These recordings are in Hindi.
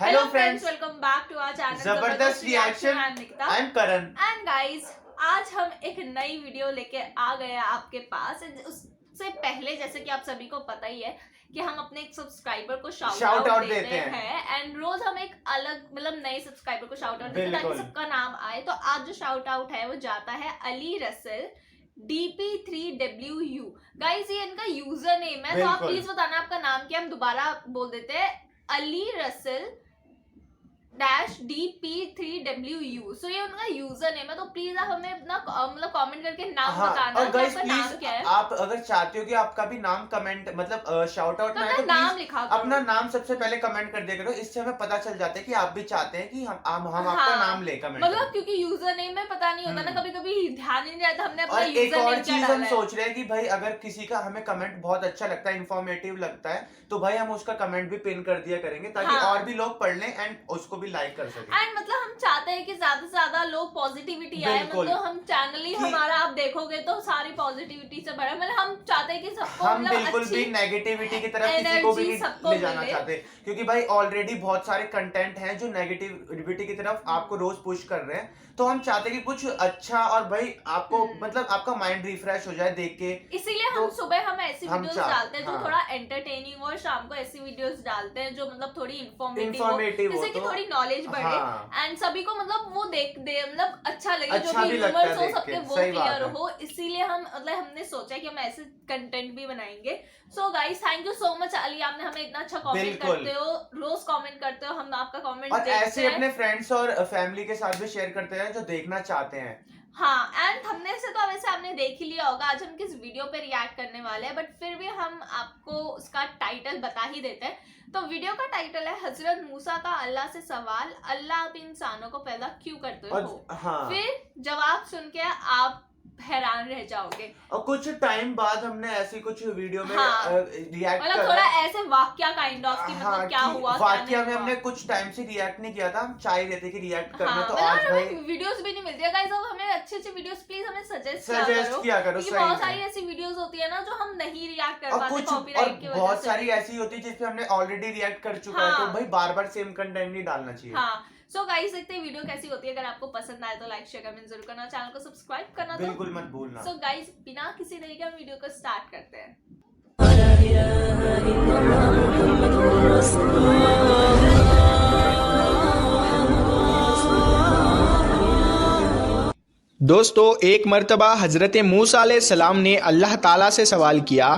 Hello friends, welcome back to our channel जबरदस्त reaction. Nikita I'm Karan. And guys, आज हम एक नई वीडियो लेके आ गए हैं आपके पास। उससे पहले जैसे कि आप सभी को पता ही है कि हम अपने एक सब्सक्राइबर को शाउट आउट देते हैं एंड रोज हम एक अलग मतलब नए सब्सक्राइबर को शाउट आउट देते हैं ताकि सबका नाम आए। तो आज जो शाउट आउट है वो जाता है अली रसल DP3WU। गाइस ये इनका यूजर नेम है, तो आप प्लीज बताना आपका नाम क्या। हम दोबारा बोल देते हैं, अली रसल -DP3WU। सो ये उनका यूजर नेम है, तो प्लीज आप हमें अपना मतलब कमेंट करके नाम बताना। और गाइस नाम क्या है? आप अगर चाहते हो कि आपका भी नाम कमेंट मतलब शाउट आउट में आए तो नाम लिखा अपना नाम सबसे पहले कमेंट कर दिया करो। इससे हमें पता चल जाता है कि आप भी चाहते हैं कि हम आपका नाम ले कमेंट मतलब क्योंकि यूजर नेम में पता नहीं होता ना, कभी कभी ध्यान ही नहीं रहता हमने अपना और एक और चीज हम है। सोच रहे हैं कि भाई अगर किसी का हमें कमेंट बहुत अच्छा लगता है, इंफॉर्मेटिव लगता है, तो भाई हम उसका कमेंट भी पिन कर दिया करेंगे ताकि और भी लोग पढ़ लें एंड उसको भी लाइक कर सकें। मतलब हम चाहते हैं कि ज्यादा से ज्यादा लोग पॉजिटिविटी आए। मतलब हम चैनल ही हमारा आप देखोगे तो सारी पॉजिटिविटी से भरा। मतलब हम चाहते हैं कि सबको हम बिल्कुल भी नेगेटिविटी की तरफ किसी को भी नहीं ले जाना चाहते, क्योंकि भाई ऑलरेडी बहुत सारे कंटेंट हैं जो नेगेटिविटी की तरफ आपको रोज पुश कर रहे हैं। तो हम चाहते हैं कि कुछ अच्छा और भाई आपको मतलब आपका माइंड रिफ्रेश हो जाए देख के। इसीलिए हम सुबह हम ऐसी वीडियोस डालते हैं जो थोड़ा एंटरटेनिंग, और शाम को ऐसी वीडियोस डालते हैं जो मतलब थोड़ी इंफॉर्मेटिव हो, जिससे कि थोड़ी नॉलेज बढ़े एंड सभी को मतलब वो देख दे, मतलब अच्छा लगे, जो भी व्यूअर्स हो सबके वो क्लियर हो। इसीलिए हम मतलब हमने सोचा कि हम ऐसे कंटेंट भी बनाएंगे। So guys, thank you so much Ali, आपने हमें इतना अच्छा कमेंट करते हो, रोज कमेंट करते हो, हम आपका कमेंट देखते हैं और ऐसे अपने फ्रेंड्स और फैमिली के साथ भी शेयर करते हैं जो देखना चाहते हैं। हाँ, एंड थंबनेल से तो वैसे आपने देख ही लिया होगा आज हम किस वीडियो पे रिएक्ट करने वाले हैं, बट फिर भी हम आपको उसका टाइटल बता ही देते हैं। तो वीडियो का टाइटल है हजरत मूसा का अल्लाह से सवाल, अल्लाह आप इंसानों को पैदा क्यों करते हो? फिर जवाब सुन के आप हैरान रह जाओगे। और कुछ टाइम बाद हमने ऐसी कुछ वीडियो में रिएक्ट मतलब थोड़ा ऐसे वाक्या काइंड ऑफ की मतलब क्या हुआ वाक्या में हमने कुछ टाइम से रिएक्ट नहीं किया था, हम चाह रहे थे कि रिएक्ट करना। तो आज भाई वीडियोस भी नहीं मिलती है गाइस। अब हमें अच्छी वीडियोस प्लीज हमें सजेस्ट किया करो। बहुत सारी ऐसी वीडियोस होती है ना जो हम नहीं रिएक्ट कर पाते कॉपीराइट की वजह से। बहुत सारी ऐसी होती है जिसपे हमने ऑलरेडी रिएक्ट कर चुका है, तो भाई बार-बार सेम कंटेंट नहीं डालना चाहिए। सो गाइस, देखते हैं वीडियो कैसी होती है। अगर आपको पसंद आए तो लाइक शेयर कमेंट जरूर करना, चैनल को सब्सक्राइब करना बिल्कुल मत भूलना। सो गाइस, बिना किसी देरी के हम वीडियो को स्टार्ट करते हैं। दोस्तों, एक मर्तबा हजरत मूसा अलैहिस्सलाम ने अल्लाह ताला से सवाल किया,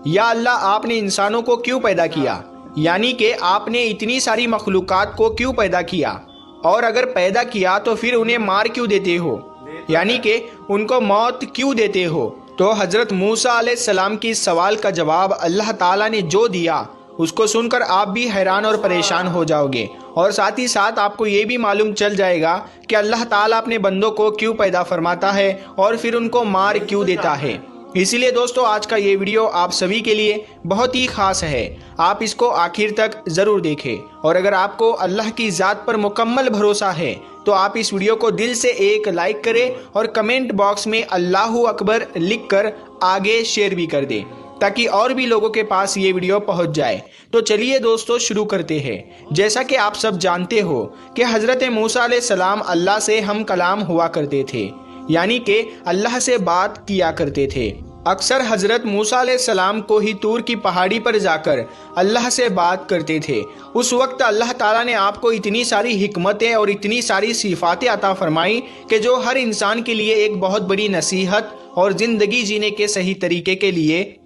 या अल्लाह आपने इंसानों को क्यों पैदा किया, यानी कि आपने इतनी सारी मखलूकात को क्यों पैदा किया, और अगर पैदा किया तो फिर उन्हें मार क्यों देते हो, यानी कि उनको मौत क्यों देते हो। तो हजरत मूसा अलैहिस्सलाम की इस सवाल का जवाब अल्लाह ताला ने जो दिया उसको सुनकर आप भी हैरान और परेशान हो जाओगे, और साथ ही साथ आपको ये भी मालूम चल जाएगा कि अल्लाह ताला अपने बंदों को क्यों पैदा फरमाता है और फिर उनको मार क्यों देता है। इसीलिए दोस्तों, आज का ये वीडियो आप सभी के लिए बहुत ही खास है, आप इसको आखिर तक ज़रूर देखें। और अगर आपको अल्लाह की ज़ात पर मुकम्मल भरोसा है तो आप इस वीडियो को दिल से एक लाइक करें और कमेंट बॉक्स में अल्लाहू अकबर लिखकर आगे शेयर भी कर दें ताकि और भी लोगों के पास ये वीडियो पहुंच जाए। तो चलिए दोस्तों, शुरू करते हैं। जैसा कि आप सब जानते हो कि हज़रत मूसा अलैहिस्सलाम अल्लाह से हम कलाम हुआ करते थे, यानी कि अल्लाह से बात किया करते थे। अक्सर हज़रत मूसा अलैहिस्सलाम को ही तूर की पहाड़ी पर जाकर अल्लाह से बात करते थे। उस वक्त अल्लाह ताला ने आपको इतनी सारी हिकमतें और इतनी सारी सिफातें अता फरमाई कि जो हर इंसान के लिए एक बहुत बड़ी नसीहत और ज़िंदगी जीने के सही तरीके के लिए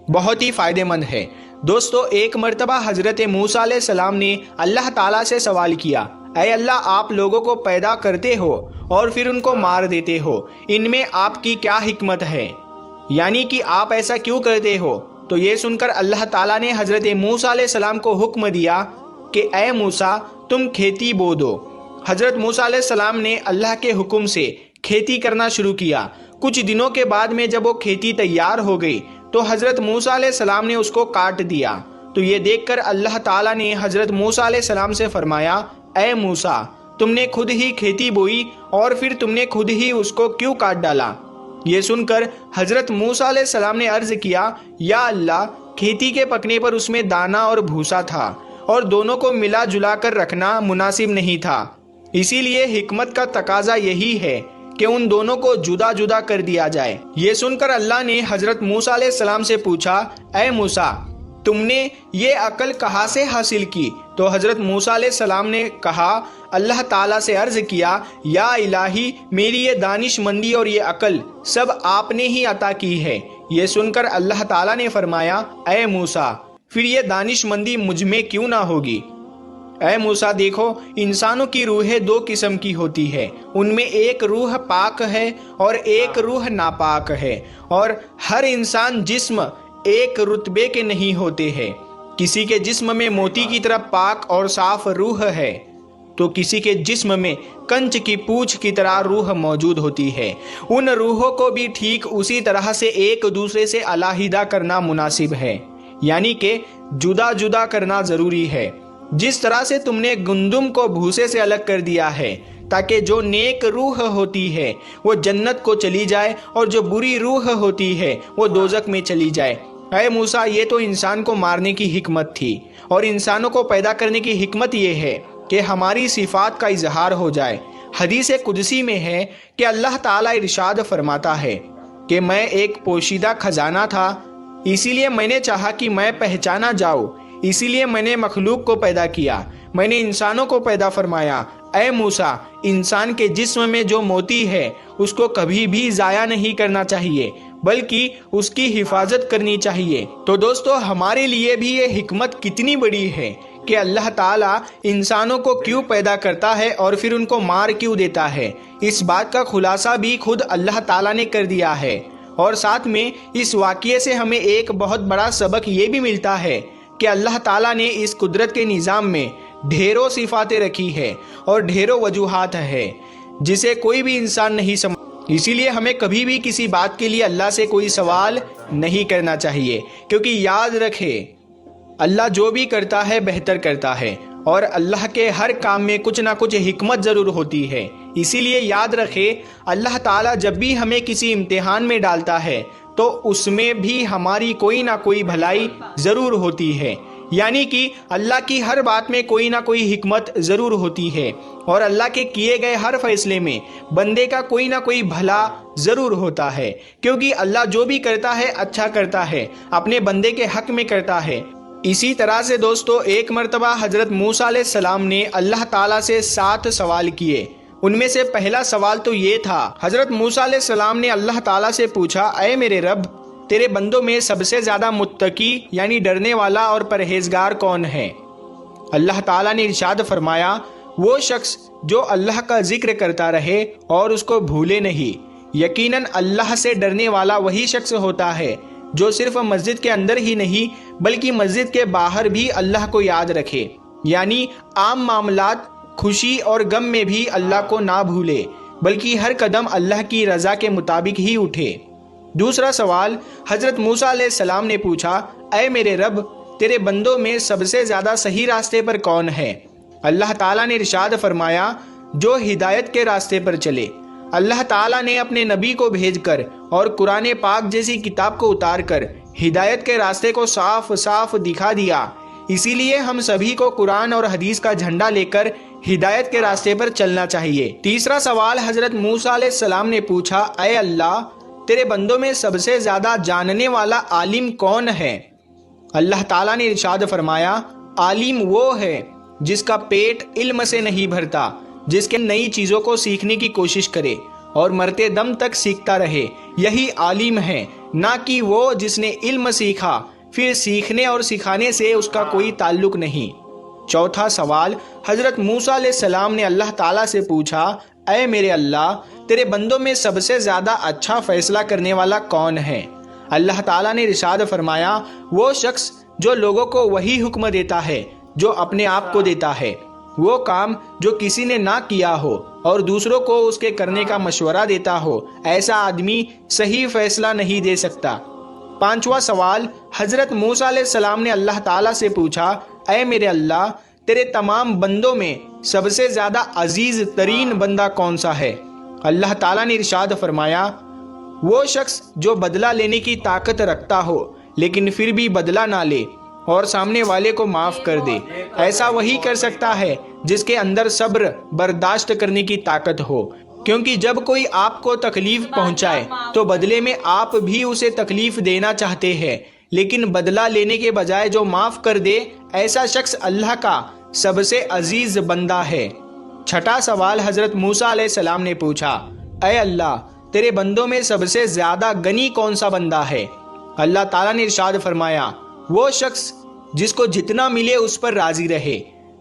बहुत ही फ़ायदेमंद है। दोस्तों, एक मर्तबा हज़रत मूसा अलैहिस्सलाम ने अल्लाह ताला से सवाल किया, ऐ अल्लाह, आप लोगों को पैदा करते हो और फिर उनको मार देते हो, इनमें आपकी क्या हिकमत है, यानी कि आप ऐसा क्यों करते हो। तो ये सुनकर अल्लाह ताला ने हज़रत मूसा अलैहिस्सलाम को हुक्म दिया कि ऐ मूसा, तुम खेती बो दो। हज़रत मूसा अलैहिस्सलाम ने अल्लाह के हुक्म से खेती करना शुरू किया। कुछ दिनों के बाद में जब वो खेती तैयार हो गई तो हज़रत मूसा अलैहिस्सलाम ने उसको काट दिया। तो ये देखकर अल्लाह ताला ने हज़रत मूसा अलैहिस्सलाम से फरमाया, ऐ मूसा, तुमने खुद ही खेती बोई और फिर तुमने खुद ही उसको क्यों काट डाला। ये सुनकर हज़रत मूसा अलैहिस्सलाम ने अर्ज किया, या अल्लाह, खेती के पकने पर उसमें दाना और भूसा था और दोनों को मिला जुला कर रखना मुनासिब नहीं था। इसीलिए हिकमत का तकाजा यही है कि उन दोनों को जुदा जुदा कर दिया जाए। ये सुनकर अल्लाह ने हजरत मूसा अलैहिस्सलाम से पूछा, ऐ मूसा, तुमने ये अकल कहाँ से हासिल की? तो हजरत मूसा अलैहिस्सलाम ने कहा, अल्लाह ताला से अर्ज किया, या इलाही, मेरी ये दानिशमंदी और ये अकल सब आपने ही अता की है। ये सुनकर अल्लाह ताला ने फरमाया, ऐ मूसा, फिर ये दानिशमंदी मुझ में क्यों ना होगी? ऐ मूसा, देखो, इंसानों की रूहें दो किस्म की होती है। उनमें एक रूह पाक है और एक रूह नापाक है, और हर इंसान जिस्म एक रुतबे के नहीं होते हैं। किसी के जिस्म में मोती की तरह पाक और साफ रूह है, तो किसी के जिस्म में कंच की पूंछ की तरह रूह मौजूद होती है। उन रूहों को भी ठीक उसी तरह से एक दूसरे से अलहदा करना मुनासिब है, यानी कि जुदा जुदा करना जरूरी है। जिस तरह से तुमने गुंदुम को भूसे से अलग कर दिया है ताकि जो नेक रूह होती है वो जन्नत को चली जाए और जो बुरी रूह होती है वो दोजक में चली जाए। ऐ मूसा, ये तो इंसान को मारने की हिकमत थी, और इंसानों को पैदा करने की हिकमत ये है कि हमारी सिफात का इजहार हो जाए। हदीस कुदसी में है कि अल्लाह ताला इरशाद फरमाता है कि मैं एक पोशीदा खजाना था, इसीलिए मैंने चाहा कि मैं पहचाना जाऊं, इसीलिए मैंने मखलूक को पैदा किया, मैंने इंसानों को पैदा फरमाया। ऐ मूसा, इंसान के जिस्म में जो मोती है उसको कभी भी जाया नहीं करना चाहिए, बल्कि उसकी हिफाजत करनी चाहिए। तो दोस्तों, हमारे लिए भी ये हिकमत कितनी बड़ी है कि अल्लाह ताला इंसानों को क्यों पैदा करता है और फिर उनको मार क्यों देता है। इस बात का खुलासा भी खुद अल्लाह ताला ने कर दिया है, और साथ में इस वाक़ये से हमें एक बहुत बड़ा सबक ये भी मिलता है कि अल्लाह ताला ने इस कुदरत के निज़ाम में ढेरों सिफातें रखी है और ढेरों वजूहात है जिसे कोई भी इंसान नहीं समझ। इसीलिए हमें कभी भी किसी बात के लिए अल्लाह से कोई सवाल नहीं करना चाहिए, क्योंकि याद रखें, अल्लाह जो भी करता है बेहतर करता है, और अल्लाह के हर काम में कुछ ना कुछ हिकमत ज़रूर होती है। इसीलिए याद रखें, अल्लाह ताला जब भी हमें किसी इम्तिहान में डालता है तो उसमें भी हमारी कोई ना कोई भलाई ज़रूर होती है, यानी कि अल्लाह की हर बात में कोई ना कोई हिकमत ज़रूर होती है, और अल्लाह के किए गए हर फैसले में बंदे का कोई ना कोई भला ज़रूर होता है, क्योंकि अल्लाह जो भी करता है अच्छा करता है, अपने बंदे के हक में करता है। इसी तरह से दोस्तों, एक मरतबा हज़रत मूसा अलैहिस्सलाम ने अल्लाह ताला से 7 सवाल किए। उनमें से पहला सवाल तो ये था, हज़रत मूसा अलैहिस्सलाम ने अल्लाह ताला से पूछा, ऐ मेरे रब, तेरे बंदों में सबसे ज़्यादा मुत्तकी यानी डरने वाला और परहेजगार कौन है? अल्लाह ताला ने इरशाद फरमाया, वो शख्स जो अल्लाह का जिक्र करता रहे और उसको भूले नहीं। यकीनन अल्लाह से डरने वाला वही शख्स होता है जो सिर्फ मस्जिद के अंदर ही नहीं बल्कि मस्जिद के बाहर भी अल्लाह को याद रखे, यानी आम मामलात, खुशी और गम में भी अल्लाह को ना भूले, बल्कि हर कदम अल्लाह की रज़ा के मुताबिक ही उठे। दूसरा सवाल हज़रत मूसा अलैहिस्सलाम ने पूछा, ऐ मेरे रब, तेरे बंदों में सबसे ज़्यादा सही रास्ते पर कौन है? अल्लाह ताला ने इरशाद फरमाया, जो हिदायत के रास्ते पर चले। अल्लाह ताला ने अपने नबी को भेजकर और कुरान पाक जैसी किताब को उतारकर हिदायत के रास्ते को साफ साफ दिखा दिया। इसीलिए हम सभी को कुरान और हदीस का झंडा लेकर हिदायत के रास्ते पर चलना चाहिए। तीसरा सवाल हज़रत मूसा अलैहिस्सलाम ने पूछा, ऐ अल्लाह, तेरे बंदों में सबसे ज़्यादा जानने वाला आलिम कौन है? अल्लाह ताला ने इरशाद फरमाया, आलिम वो है जिसका पेट इल्म से नहीं भरता, जिसके नई चीज़ों को सीखने की कोशिश करे और मरते दम तक सीखता रहे, यही आलिम है, ना कि वो जिसने इल्म सीखा फिर सीखने और सिखाने से उसका कोई ताल्लुक नहीं। चौथा सवाल हज़रत मूसा अलैहिस्सलाम ने अल्लाह ताला से पूछा, ऐ मेरे अल्लाह, तेरे बंदों में सबसे ज़्यादा अच्छा फैसला करने वाला कौन है? अल्लाह ताला ने इरशाद फरमाया, वो शख्स जो लोगों को वही हुक्म देता है जो अपने आप को देता है, वो काम जो किसी ने ना किया हो और दूसरों को उसके करने का मशवरा देता हो, ऐसा आदमी सही फैसला नहीं दे सकता। पांचवा सवाल हज़रत मूसा अलैहिस्सलाम ने अल्लाह ताला से पूछा, ऐ मेरे अल्लाह, तेरे तमाम बंदों में सबसे ज़्यादा अजीज़ तरीन बंदा कौन सा है? अल्लाह ताला ने इरशाद फरमाया, वो शख्स जो बदला लेने की ताकत रखता हो लेकिन फिर भी बदला ना ले, और सामने वाले को माफ कर दे। ऐसा वही कर सकता है जिसके अंदर सब्र बर्दाश्त करने की ताकत हो, क्योंकि जब कोई आपको तकलीफ पहुंचाए तो बदले में आप भी उसे तकलीफ देना चाहते हैं, लेकिन बदला लेने के बजाय जो माफ कर दे, ऐसा शख्स अल्लाह का सबसे अजीज बंदा है। छठा सवाल हजरत मूसा अलैहिस्सलाम ने पूछा, ऐ अल्लाह, तेरे बंदों में सबसे ज्यादा गनी कौन सा बंदा है? अल्लाह ताला ने इरशाद फरमाया, वो शख्स जिसको जितना मिले उस पर राजी रहे।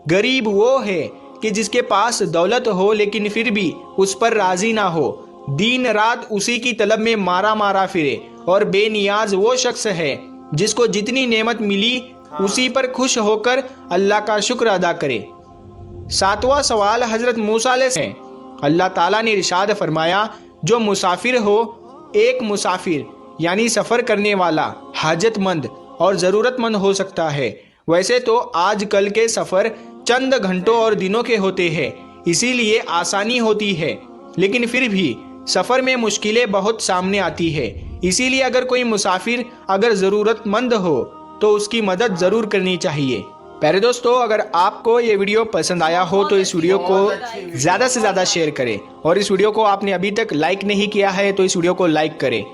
गरीब वो है कि जिसके पास दौलत हो लेकिन फिर भी उस पर राजी ना हो, दिन रात उसी की तलब में मारा मारा फिरे। और बेनियाज वो शख्स है जिसको जितनी नेमत मिली उसी पर खुश होकर अल्लाह का शुक्र अदा करे। सातवां सवाल हजरत मूसा से, अल्लाह ताला ने इरशाद फरमाया, जो मुसाफिर हो, एक मुसाफिर यानी सफर करने वाला हाजतमंद और ज़रूरतमंद हो सकता है। वैसे तो आजकल के सफ़र चंद घंटों और दिनों के होते हैं, इसीलिए आसानी होती है, लेकिन फिर भी सफ़र में मुश्किलें बहुत सामने आती है। इसीलिए अगर कोई मुसाफिर अगर ज़रूरतमंद हो तो उसकी मदद ज़रूर करनी चाहिए। प्यारे दोस्तों, अगर आपको ये वीडियो पसंद आया हो तो इस वीडियो को ज़्यादा से ज़्यादा शेयर करें, और इस वीडियो को आपने अभी तक लाइक नहीं किया है तो इस वीडियो को लाइक करें।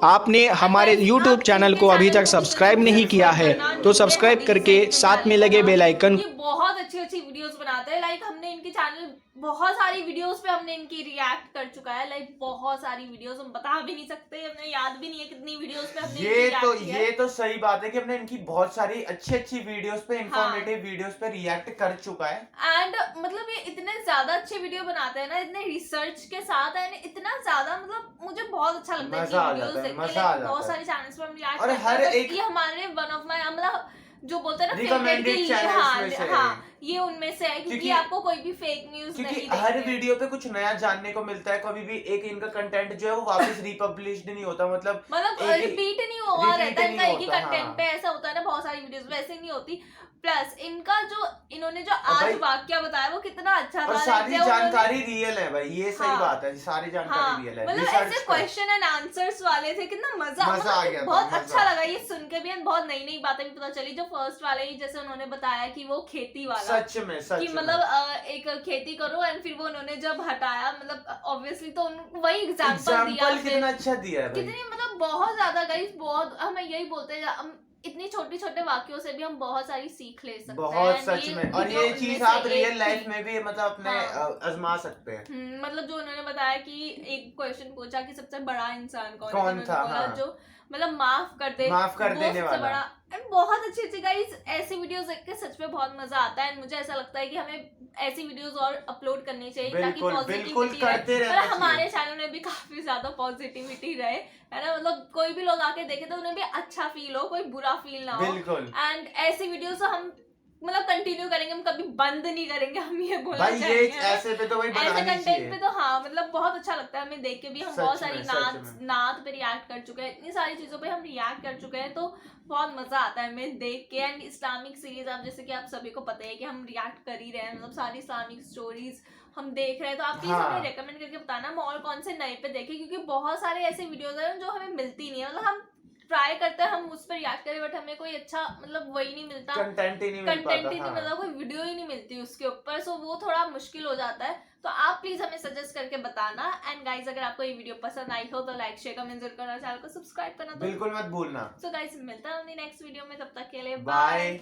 आपने हमारे YouTube चैनल को अभी तक सब्सक्राइब नहीं किया है तो सब्सक्राइब करके साथ में लगे बेल आइकन। बहुत अच्छी अच्छी वीडियोस बनाते हैं, लाइक हमने इनके चैनल बहुत सारी वीडियोस पे हमने इनकी रिएक्ट कर चुका है, लाइक बहुत सारी वीडियोस हम बता भी नहीं सकते, हमें याद भी नहीं है कितनी वीडियोस पे हमने ये तो सही बात है कि हमने इनकी बहुत सारी अच्छी अच्छी वीडियोस पे, इंफॉर्मेटिव वीडियोस पे रिएक्ट कर चुका है। एंड मतलब ये इतने ज्यादा अच्छे वीडियो बनाते हैं ना, इतने रिसर्च के साथ है, इतना ज्यादा मतलब मुझे बहुत अच्छा लगता है वीडियोस देखने। बहुत सारे चैनल्स पे हम रिएक्ट करते हैं, हर एक हमारे वन ऑफ माय मतलब जो बोलते हैं ना रिकमेंडेड चैनल्स में से हाँ, ये उनमें से है, क्योंकि आपको कोई भी फेक न्यूज नहीं हर वीडियो पे कुछ नया जानने को मिलता है। कभी भी एक इनका कंटेंट जो है वो वापस रिपब्लिश्ड नहीं होता, मतलब रिपीट नहीं हुआ रहता है इनका एक ही कंटेंट पे। ऐसा होता है ना बहुत सारी वीडियोस में, ऐसे नहीं होती। प्लस इनका जो इन्होंने जो आज वाक्य बताया वो कितना अच्छा था, और सारी जानकारी रियल है भाई, ये सही बात है, सारी जानकारी रियल है। मतलब ऐसे क्वेश्चन एंड आंसर्स वाले थे, कितना मजा आ गया, बहुत अच्छा लगा ये सुन के भी, बहुत नई नई बातें भी पता चली। जो फर्स्ट वाले ही जैसे उन्होंने बताया कि वो खेती वाला सच में कि मतलब एक खेती करो, एंड फिर वो उन्होंने जब हटाया, मतलब ऑब्वियसली तो वही एग्जांपल दिया, कितना अच्छा दिया है, कितनी मतलब बहुत ज्यादा गाइस, बहुत हमें यही बोलते हैं, इतनी छोटे छोटे वाक्यों से भी हम बहुत सारी सीख ले सकते हैं, बहुत सच में। और ये चीज आप रियल लाइफ में भी मतलब अपने आजमा सकते हैं। मतलब जो उन्होंने बताया कि एक क्वेश्चन पूछा कि सबसे बड़ा इंसान कौन था, जो मतलब माफ कर देने वाला। बहुत अच्छी अच्छी गाइस ऐसी वीडियोस देख के सच में बहुत मजा आता है। मुझे ऐसा लगता है कि हमें ऐसी वीडियोस और अपलोड करनी चाहिए ताकि पॉजिटिविटी रहे। हमारे चैनल में भी काफी ज्यादा पॉजिटिविटी रहे, है ना, मतलब कोई भी लोग आके देखे तो उन्हें भी अच्छा फील हो, कोई बुरा फील ना हो। एंड ऐसी वीडियोस हम मतलब कंटिन्यू करेंगे, हम कभी बंद नहीं करेंगे, हम ये बोलना चाहेंगे। ऐसे पे तो ऐसे कंटेंट पे तो हाँ मतलब बहुत अच्छा लगता है हमें देख के भी। हम बहुत सारी नात पे रिएक्ट कर चुके हैं, इतनी सारी चीजों पे हम रिएक्ट कर चुके हैं, तो बहुत मजा आता है हमें देख के। एंड इस्लामिक सीरीज आप जैसे कि आप सभी को पता है कि हम रिएक्ट कर ही रहे हैं, मतलब सारी इस्लामिक स्टोरीज हम देख रहे हैं, तो आप प्लीज हमें रेकमेंड करके बताना हम और कौन से नए पे देखें, क्योंकि बहुत सारे ऐसे वीडियोज हैं जो हमें मिलती नहीं है। मतलब हम ट्राई करते हैं हम उस पर रिएक्ट करें, बट हमें कोई अच्छा मतलब वही नहीं मिलता, कंटेंट ही नहीं मिलता, कोई वीडियो ही नहीं मिलती उसके ऊपर, सो वो थोड़ा मुश्किल हो जाता है। तो आप प्लीज हमें सजेस्ट करके बताना। एंड गाइज अगर आपको ये वीडियो पसंद आई हो तो लाइक शेयर कमेंट जरूर करना, चैनल को सब्सक्राइब करना बिल्कुल मत भूलना। सो गाइज मिलता है नेक्स्ट वीडियो में, तब तक के लिए बाय।